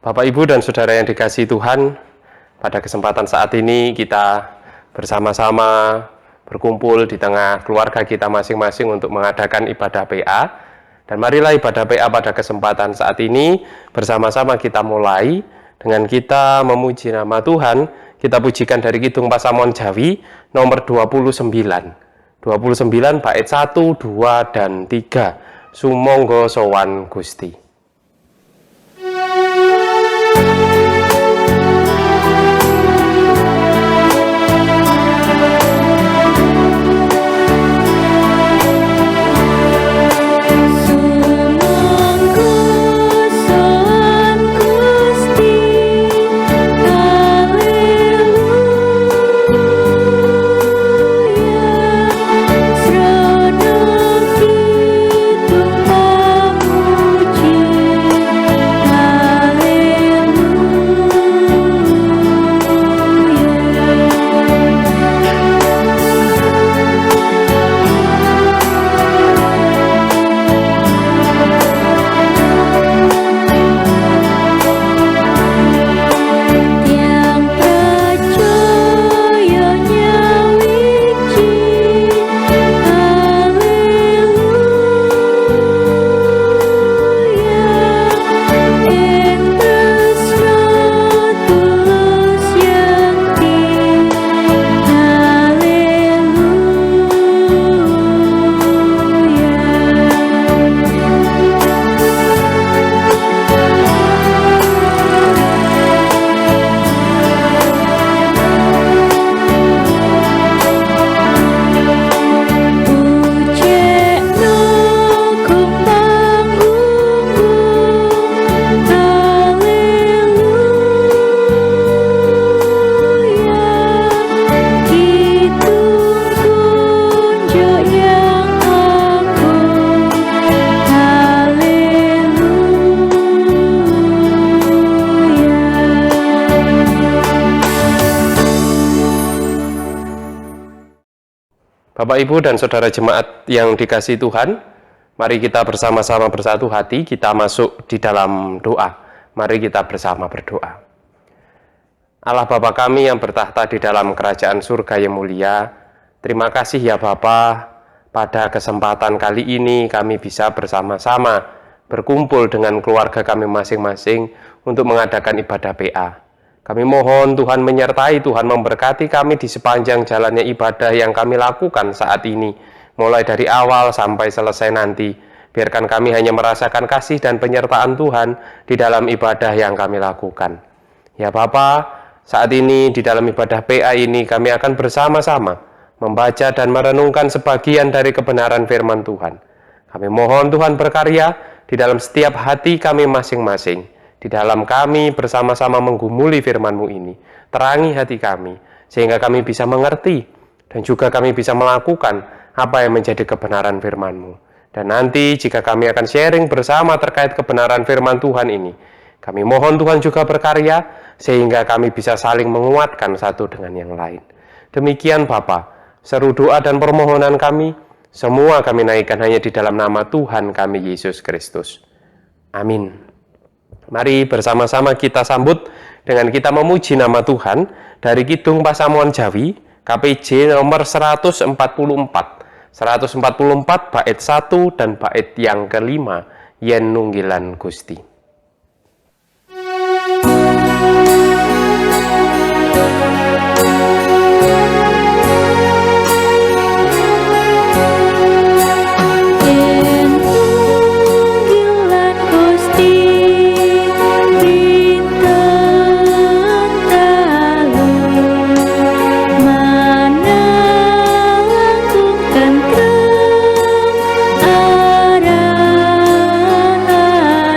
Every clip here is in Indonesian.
Bapak, Ibu, dan Saudara yang dikasihi Tuhan, pada kesempatan saat ini kita bersama-sama berkumpul di tengah keluarga kita masing-masing untuk mengadakan ibadah PA. Dan marilah ibadah PA pada kesempatan saat ini bersama-sama kita mulai dengan kita memuji nama Tuhan. Kita pujikan dari Kidung Pasamuan Jawi nomor 29. 29 bait 1, 2, dan 3. Sumangga sowan Gusti. Bapak, Ibu, dan Saudara jemaat yang dikasihi Tuhan, mari kita bersama-sama bersatu hati, kita masuk di dalam doa. Mari kita bersama berdoa. Allah Bapa kami yang bertahta di dalam kerajaan surga yang mulia, terima kasih ya Bapa, pada kesempatan kali ini kami bisa bersama-sama berkumpul dengan keluarga kami masing-masing untuk mengadakan ibadah PA. Kami mohon Tuhan menyertai, Tuhan memberkati kami di sepanjang jalannya ibadah yang kami lakukan saat ini, mulai dari awal sampai selesai nanti. Biarkan kami hanya merasakan kasih dan penyertaan Tuhan di dalam ibadah yang kami lakukan. Ya Bapa, saat ini di dalam ibadah PA ini kami akan bersama-sama membaca dan merenungkan sebagian dari kebenaran firman Tuhan. Kami mohon Tuhan berkarya di dalam setiap hati kami masing-masing. Di dalam kami bersama-sama menggumuli firman-Mu ini, terangi hati kami, sehingga kami bisa mengerti, dan juga kami bisa melakukan apa yang menjadi kebenaran firman-Mu. Dan nanti jika kami akan sharing bersama terkait kebenaran firman Tuhan ini, kami mohon Tuhan juga berkarya, sehingga kami bisa saling menguatkan satu dengan yang lain. Demikian Bapa, seru doa dan permohonan kami, semua kami naikkan hanya di dalam nama Tuhan kami Yesus Kristus. Amin. Mari bersama-sama kita sambut dengan kita memuji nama Tuhan dari Kidung Pasamuan Jawi KPJ nomor 144. 144 bait 1 dan bait yang kelima, yen nunggilan Gusti.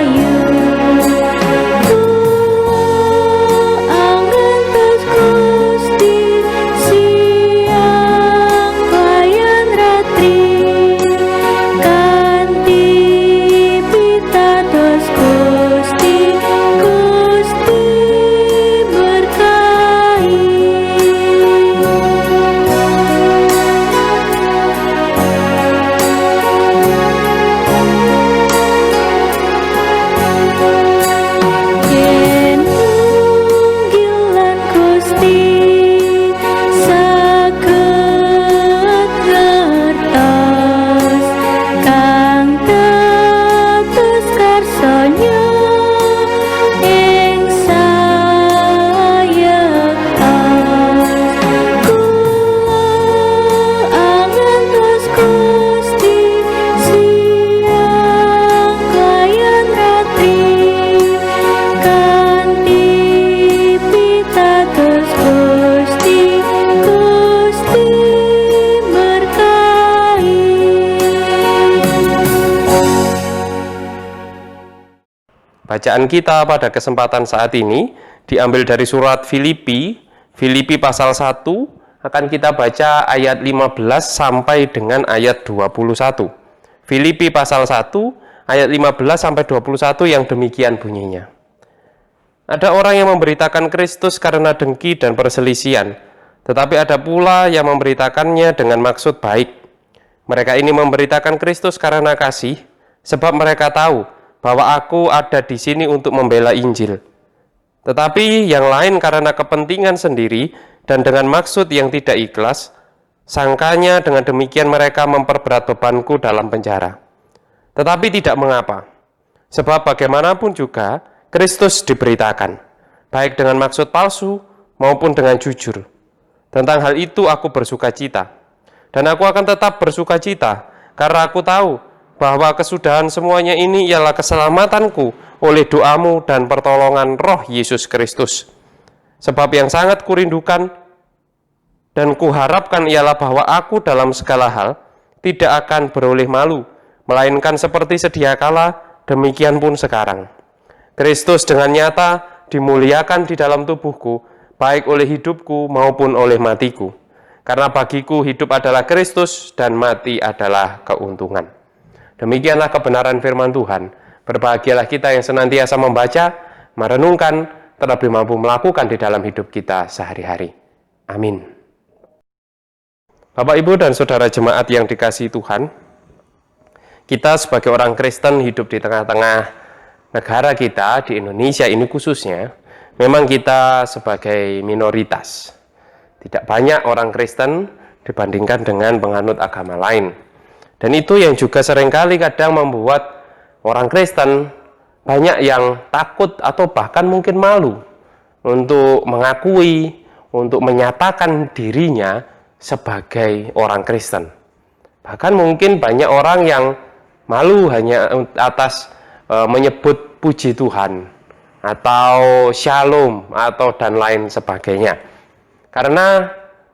You Bacaan kita pada kesempatan saat ini diambil dari surat Filipi pasal 1, akan kita baca ayat 15 sampai dengan ayat 21. Filipi pasal 1 ayat 15 sampai 21 yang demikian bunyinya. Ada orang yang memberitakan Kristus karena dengki dan perselisihan, tetapi ada pula yang memberitakannya dengan maksud baik. Mereka ini memberitakan Kristus karena kasih, sebab mereka tahu bahwa aku ada di sini untuk membela Injil. Tetapi yang lain karena kepentingan sendiri dan dengan maksud yang tidak ikhlas, sangkanya dengan demikian mereka memperberat bebanku dalam penjara. Tetapi tidak mengapa, sebab bagaimanapun juga Kristus diberitakan, baik dengan maksud palsu maupun dengan jujur. Tentang hal itu aku bersuka cita, dan aku akan tetap bersuka cita, karena aku tahu bahwa kesudahan semuanya ini ialah keselamatanku oleh doamu dan pertolongan Roh Yesus Kristus. Sebab yang sangat kurindukan dan kuharapkan ialah bahwa aku dalam segala hal tidak akan beroleh malu, melainkan seperti sedia kala, demikian pun sekarang. Kristus dengan nyata dimuliakan di dalam tubuhku, baik oleh hidupku maupun oleh matiku. Karena bagiku hidup adalah Kristus dan mati adalah keuntungan. Demikianlah kebenaran firman Tuhan. Berbahagialah kita yang senantiasa membaca, merenungkan, terlebih mampu melakukan di dalam hidup kita sehari-hari. Amin. Bapak, Ibu, dan Saudara jemaat yang dikasihi Tuhan, kita sebagai orang Kristen hidup di tengah-tengah negara kita, di Indonesia ini khususnya, memang kita sebagai minoritas. Tidak banyak orang Kristen dibandingkan dengan penganut agama lain. Dan itu yang juga seringkali kadang membuat orang Kristen banyak yang takut atau bahkan mungkin malu untuk mengakui, untuk menyatakan dirinya sebagai orang Kristen. Bahkan mungkin banyak orang yang malu hanya atas menyebut puji Tuhan atau shalom atau dan lain sebagainya. Karena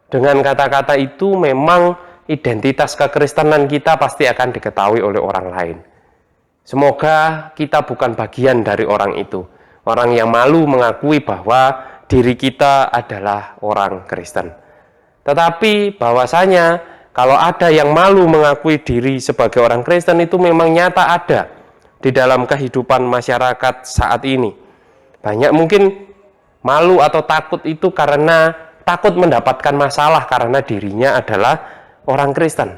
dengan kata-kata itu memang identitas kekristenan kita pasti akan diketahui oleh orang lain. Semoga kita bukan bagian dari orang itu, orang yang malu mengakui bahwa diri kita adalah orang Kristen. Tetapi bahwasanya kalau ada yang malu mengakui diri sebagai orang Kristen itu memang nyata ada di dalam kehidupan masyarakat saat ini. Banyak mungkin malu atau takut itu karena takut mendapatkan masalah karena dirinya adalah orang Kristen.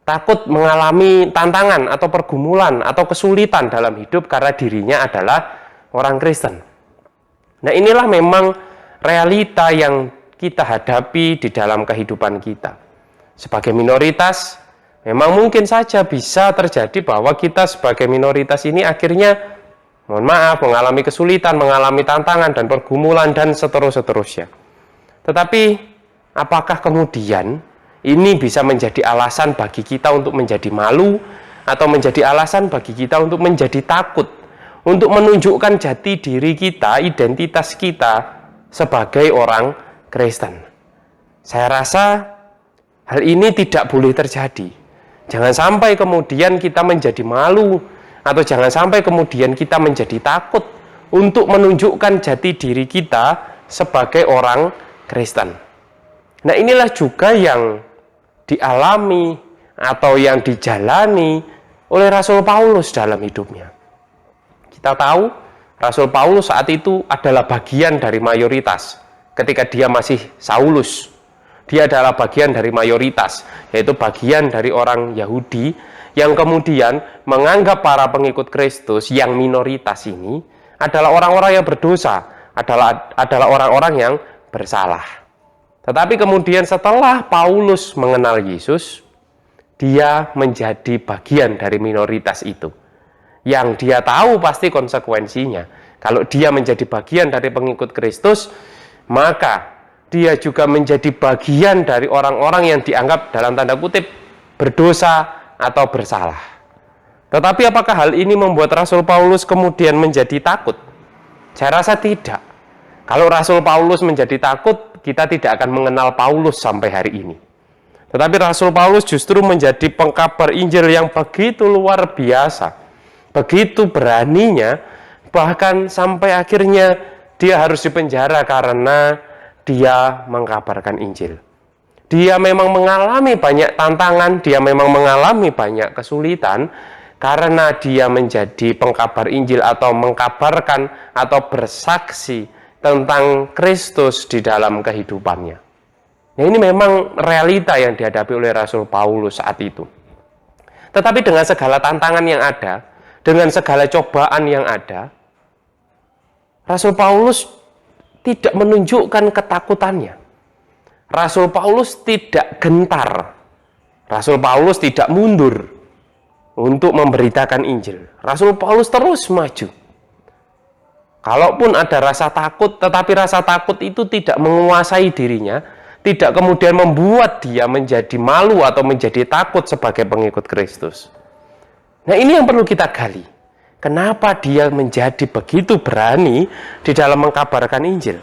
Takut mengalami tantangan atau pergumulan atau kesulitan dalam hidup karena dirinya adalah orang Kristen. Nah, inilah memang realita yang kita hadapi di dalam kehidupan kita. Sebagai minoritas, memang mungkin saja bisa terjadi bahwa kita sebagai minoritas ini akhirnya, mohon maaf, mengalami kesulitan, mengalami tantangan dan pergumulan dan seterusnya. Tetapi, apakah kemudian ini bisa menjadi alasan bagi kita untuk menjadi malu atau menjadi alasan bagi kita untuk menjadi takut, untuk menunjukkan jati diri kita, identitas kita sebagai orang Kristen? Saya rasa hal ini tidak boleh terjadi. Jangan sampai kemudian kita menjadi malu atau jangan sampai kemudian kita menjadi takut untuk menunjukkan jati diri kita sebagai orang Kristen. Nah, inilah juga yang dialami atau yang dijalani oleh Rasul Paulus dalam hidupnya. Kita tahu Rasul Paulus saat itu adalah bagian dari mayoritas. Ketika dia masih Saulus, dia adalah bagian dari mayoritas, yaitu bagian dari orang Yahudi yang kemudian menganggap para pengikut Kristus yang minoritas ini adalah orang-orang yang berdosa, adalah orang-orang yang bersalah. Tetapi kemudian setelah Paulus mengenal Yesus, dia menjadi bagian dari minoritas itu. Yang dia tahu pasti konsekuensinya. Kalau dia menjadi bagian dari pengikut Kristus, maka dia juga menjadi bagian dari orang-orang yang dianggap dalam tanda kutip berdosa atau bersalah. Tetapi apakah hal ini membuat Rasul Paulus kemudian menjadi takut? Saya rasa tidak. Kalau Rasul Paulus menjadi takut, kita tidak akan mengenal Paulus sampai hari ini. Tetapi Rasul Paulus justru menjadi pengkabar Injil yang begitu luar biasa, begitu beraninya, bahkan sampai akhirnya dia harus dipenjara karena dia mengkabarkan Injil. Dia memang mengalami banyak tantangan, dia memang mengalami banyak kesulitan, karena dia menjadi pengkabar Injil atau mengkabarkan atau bersaksi tentang Kristus di dalam kehidupannya. Nah, ini memang realita yang dihadapi oleh Rasul Paulus saat itu. Tetapi dengan segala tantangan yang ada, dengan segala cobaan yang ada, Rasul Paulus tidak menunjukkan ketakutannya. Rasul Paulus tidak gentar. Rasul Paulus tidak mundur untuk memberitakan Injil. Rasul Paulus terus maju. Kalaupun ada rasa takut, tetapi rasa takut itu tidak menguasai dirinya, tidak kemudian membuat dia menjadi malu atau menjadi takut sebagai pengikut Kristus. Nah, ini yang perlu kita gali. Kenapa dia menjadi begitu berani di dalam mengkabarkan Injil?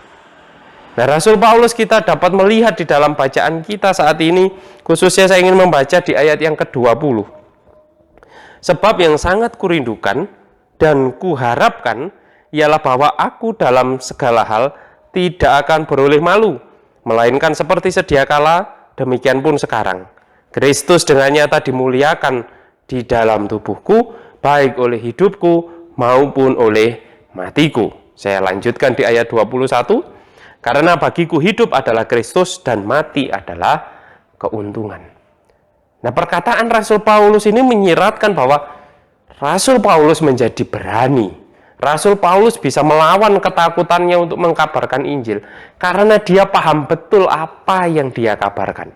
Nah, Rasul Paulus kita dapat melihat di dalam bacaan kita saat ini, khususnya saya ingin membaca di ayat yang ke-20. Sebab yang sangat kurindukan dan kuharapkan ialah bahwa aku dalam segala hal tidak akan beroleh malu, melainkan seperti sedia kala, demikian pun sekarang. Kristus dengan nyata dimuliakan di dalam tubuhku, baik oleh hidupku maupun oleh matiku. Saya lanjutkan di ayat 21. Karena bagiku hidup adalah Kristus dan mati adalah keuntungan. Nah, perkataan Rasul Paulus ini menyiratkan bahwa Rasul Paulus menjadi berani. Rasul Paulus bisa melawan ketakutannya untuk mengkabarkan Injil karena dia paham betul apa yang dia kabarkan.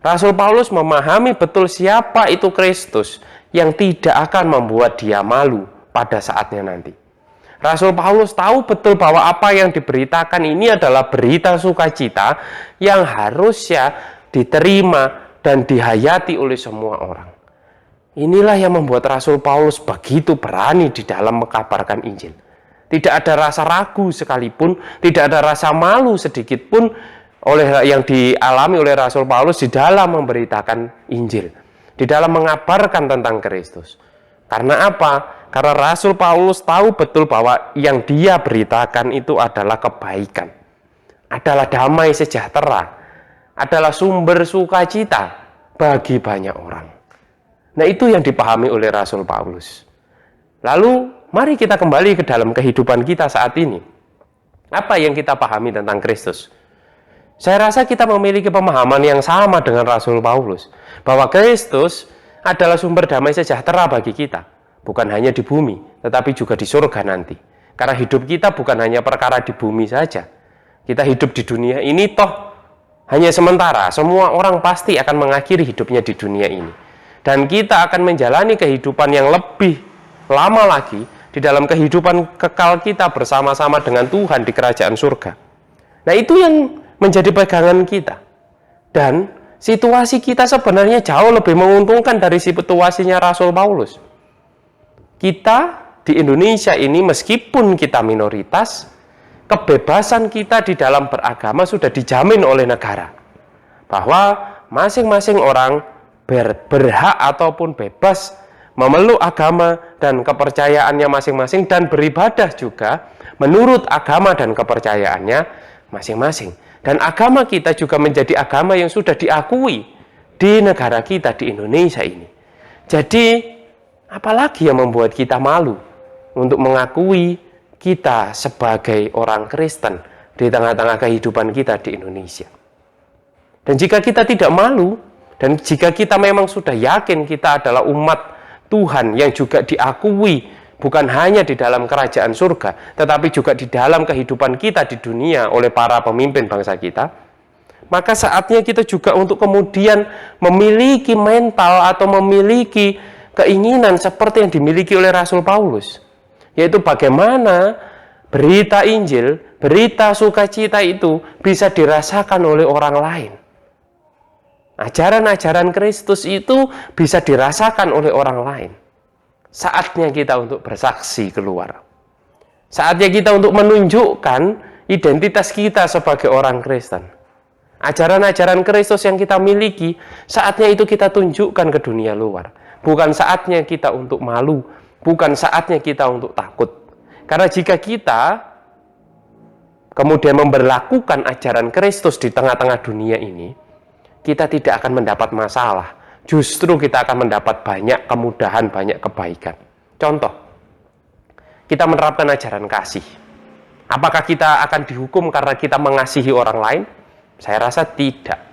Rasul Paulus memahami betul siapa itu Kristus yang tidak akan membuat dia malu pada saatnya nanti. Rasul Paulus tahu betul bahwa apa yang diberitakan ini adalah berita sukacita yang harusnya diterima dan dihayati oleh semua orang. Inilah yang membuat Rasul Paulus begitu berani di dalam mengkabarkan Injil. Tidak ada rasa ragu sekalipun, tidak ada rasa malu sedikit pun oleh yang dialami oleh Rasul Paulus di dalam memberitakan Injil, di dalam mengabarkan tentang Kristus. Karena apa? Karena Rasul Paulus tahu betul bahwa yang dia beritakan itu adalah kebaikan, adalah damai sejahtera, adalah sumber sukacita bagi banyak orang. Nah, itu yang dipahami oleh Rasul Paulus. Lalu, mari kita kembali ke dalam kehidupan kita saat ini. Apa yang kita pahami tentang Kristus? Saya rasa kita memiliki pemahaman yang sama dengan Rasul Paulus, bahwa Kristus adalah sumber damai sejahtera bagi kita, bukan hanya di bumi, tetapi juga di surga nanti. Karena hidup kita bukan hanya perkara di bumi saja. Kita hidup di dunia ini toh hanya sementara. Semua orang pasti akan mengakhiri hidupnya di dunia ini. Dan kita akan menjalani kehidupan yang lebih lama lagi di dalam kehidupan kekal kita bersama-sama dengan Tuhan di kerajaan surga. Nah, itu yang menjadi pegangan kita. Dan situasi kita sebenarnya jauh lebih menguntungkan dari situasinya Rasul Paulus. Kita di Indonesia ini meskipun kita minoritas, kebebasan kita di dalam beragama sudah dijamin oleh negara. Bahwa masing-masing orang berhak ataupun bebas memeluk agama dan kepercayaannya masing-masing dan beribadah juga menurut agama dan kepercayaannya masing-masing. Dan agama kita juga menjadi agama yang sudah diakui di negara kita di Indonesia ini. Jadi, apalagi yang membuat kita malu untuk mengakui kita sebagai orang Kristen di tengah-tengah kehidupan kita di Indonesia. Dan jika kita tidak malu, dan jika kita memang sudah yakin kita adalah umat Tuhan yang juga diakui bukan hanya di dalam kerajaan surga, tetapi juga di dalam kehidupan kita di dunia oleh para pemimpin bangsa kita, maka saatnya kita juga untuk kemudian memiliki mental atau memiliki keinginan seperti yang dimiliki oleh Rasul Paulus, yaitu bagaimana berita Injil, berita sukacita itu bisa dirasakan oleh orang lain. Ajaran-ajaran Kristus itu bisa dirasakan oleh orang lain. Saatnya kita untuk bersaksi keluar. Saatnya kita untuk menunjukkan identitas kita sebagai orang Kristen. Ajaran-ajaran Kristus yang kita miliki, saatnya itu kita tunjukkan ke dunia luar. Bukan saatnya kita untuk malu, bukan saatnya kita untuk takut. Karena jika kita kemudian memberlakukan ajaran Kristus di tengah-tengah dunia ini, kita tidak akan mendapat masalah. Justru kita akan mendapat banyak kemudahan, banyak kebaikan. Contoh, kita menerapkan ajaran kasih. Apakah kita akan dihukum karena kita mengasihi orang lain? Saya rasa tidak.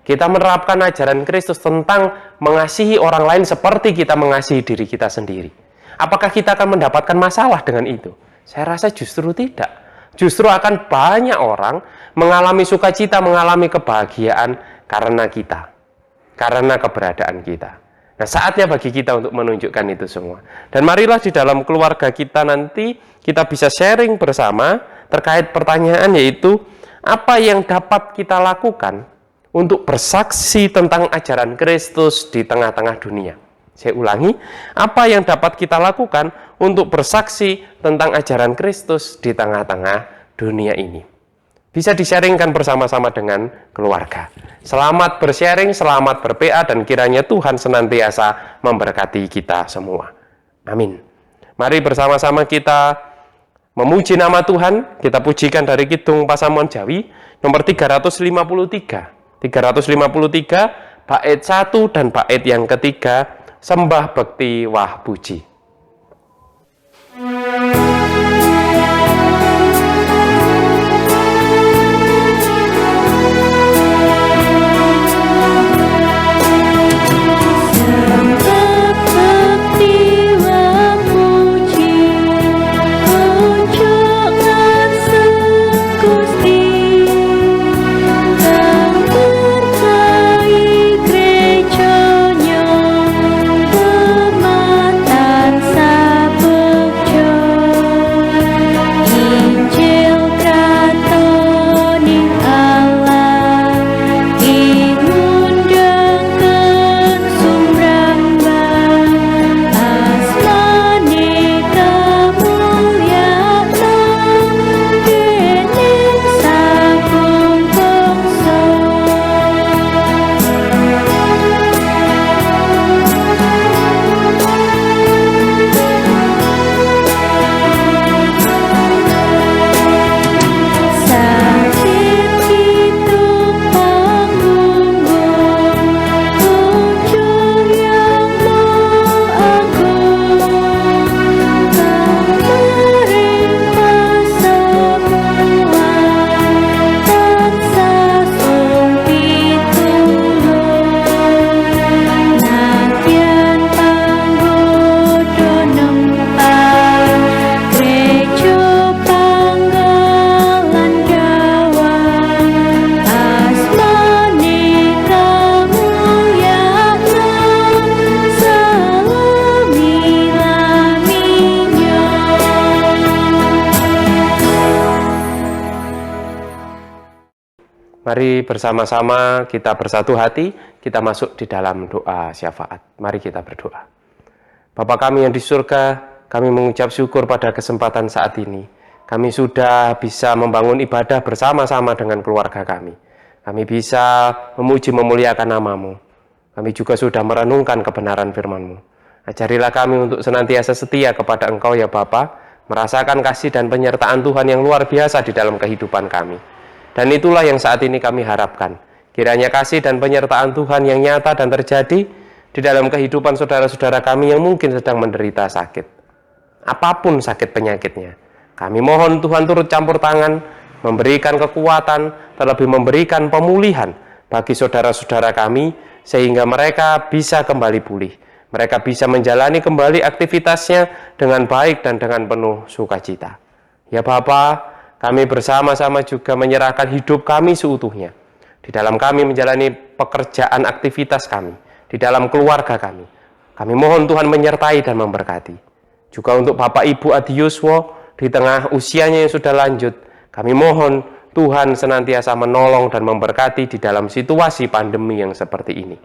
Kita menerapkan ajaran Kristus tentang mengasihi orang lain seperti kita mengasihi diri kita sendiri. Apakah kita akan mendapatkan masalah dengan itu? Saya rasa justru tidak. Justru akan banyak orang mengalami sukacita, mengalami kebahagiaan karena kita. Karena keberadaan kita. Nah, saatnya bagi kita untuk menunjukkan itu semua. Dan marilah di dalam keluarga kita nanti kita bisa sharing bersama terkait pertanyaan, yaitu apa yang dapat kita lakukan untuk bersaksi tentang ajaran Kristus di tengah-tengah dunia. Saya ulangi, apa yang dapat kita lakukan untuk bersaksi tentang ajaran Kristus di tengah-tengah dunia ini. Bisa di-sharingkan bersama-sama dengan keluarga. Selamat bersharing, selamat ber-PA, dan kiranya Tuhan senantiasa memberkati kita semua. Amin. Mari bersama-sama kita memuji nama Tuhan. Kita pujikan dari Kidung Pasamuan Jawi nomor 353. 353, bait 1 dan bait yang ketiga, sembah bekti wah puji. Mari bersama-sama kita bersatu hati, kita masuk di dalam doa syafaat. Mari kita berdoa. Bapa kami yang di surga, kami mengucap syukur pada kesempatan saat ini. Kami sudah bisa membangun ibadah bersama-sama dengan keluarga kami. Kami bisa memuji memuliakan nama-Mu. Kami juga sudah merenungkan kebenaran firman-Mu. Ajarilah kami untuk senantiasa setia kepada Engkau ya Bapa, merasakan kasih dan penyertaan Tuhan yang luar biasa di dalam kehidupan kami. Dan itulah yang saat ini kami harapkan. Kiranya kasih dan penyertaan Tuhan yang nyata dan terjadi di dalam kehidupan saudara-saudara kami yang mungkin sedang menderita sakit. Apapun sakit penyakitnya. Kami mohon Tuhan turut campur tangan, memberikan kekuatan, terlebih memberikan pemulihan bagi saudara-saudara kami, sehingga mereka bisa kembali pulih. Mereka bisa menjalani kembali aktivitasnya dengan baik dan dengan penuh sukacita. Ya Bapa, kami bersama-sama juga menyerahkan hidup kami seutuhnya. Di dalam kami menjalani pekerjaan aktivitas kami. Di dalam keluarga kami. Kami mohon Tuhan menyertai dan memberkati. Juga untuk Bapak Ibu Adi Yuswo, di tengah usianya yang sudah lanjut, kami mohon Tuhan senantiasa menolong dan memberkati di dalam situasi pandemi yang seperti ini.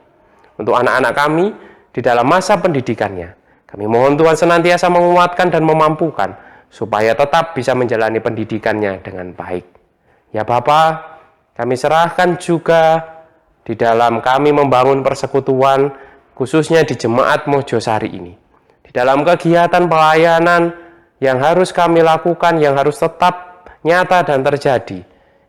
Untuk anak-anak kami, di dalam masa pendidikannya, kami mohon Tuhan senantiasa menguatkan dan memampukan, supaya tetap bisa menjalani pendidikannya dengan baik. Ya Bapa, kami serahkan juga di dalam kami membangun persekutuan, khususnya di Jemaat Mojosari ini. Di dalam kegiatan pelayanan yang harus kami lakukan, yang harus tetap nyata dan terjadi.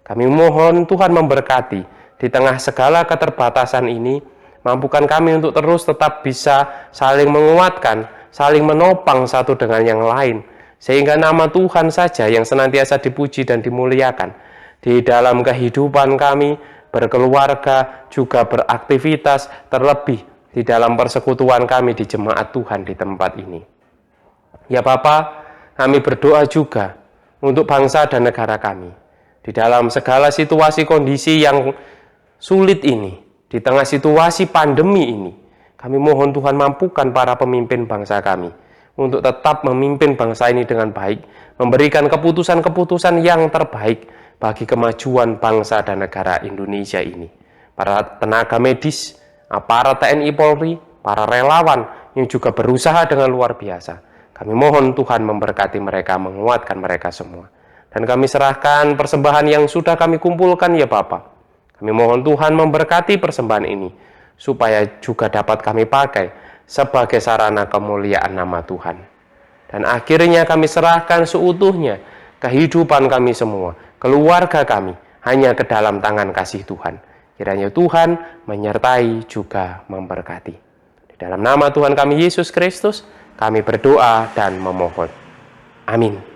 Kami mohon Tuhan memberkati di tengah segala keterbatasan ini, mampukan kami untuk terus tetap bisa saling menguatkan, saling menopang satu dengan yang lain, sehingga nama Tuhan saja yang senantiasa dipuji dan dimuliakan di dalam kehidupan kami, berkeluarga, juga beraktivitas, terlebih di dalam persekutuan kami di jemaat Tuhan di tempat ini. Ya Bapa, kami berdoa juga untuk bangsa dan negara kami. Di dalam segala situasi kondisi yang sulit ini, di tengah situasi pandemi ini, kami mohon Tuhan mampukan para pemimpin bangsa kami untuk tetap memimpin bangsa ini dengan baik, memberikan keputusan-keputusan yang terbaik bagi kemajuan bangsa dan negara Indonesia ini. Para tenaga medis, aparat TNI Polri, para relawan yang juga berusaha dengan luar biasa. Kami mohon Tuhan memberkati mereka, menguatkan mereka semua. Dan kami serahkan persembahan yang sudah kami kumpulkan ya Bapa. Kami mohon Tuhan memberkati persembahan ini, supaya juga dapat kami pakai sebagai sarana kemuliaan nama Tuhan. Dan akhirnya kami serahkan seutuhnya kehidupan kami semua, keluarga kami, hanya ke dalam tangan kasih Tuhan. Kiranya Tuhan menyertai juga memberkati. Di dalam nama Tuhan kami Yesus Kristus, kami berdoa dan memohon. Amin.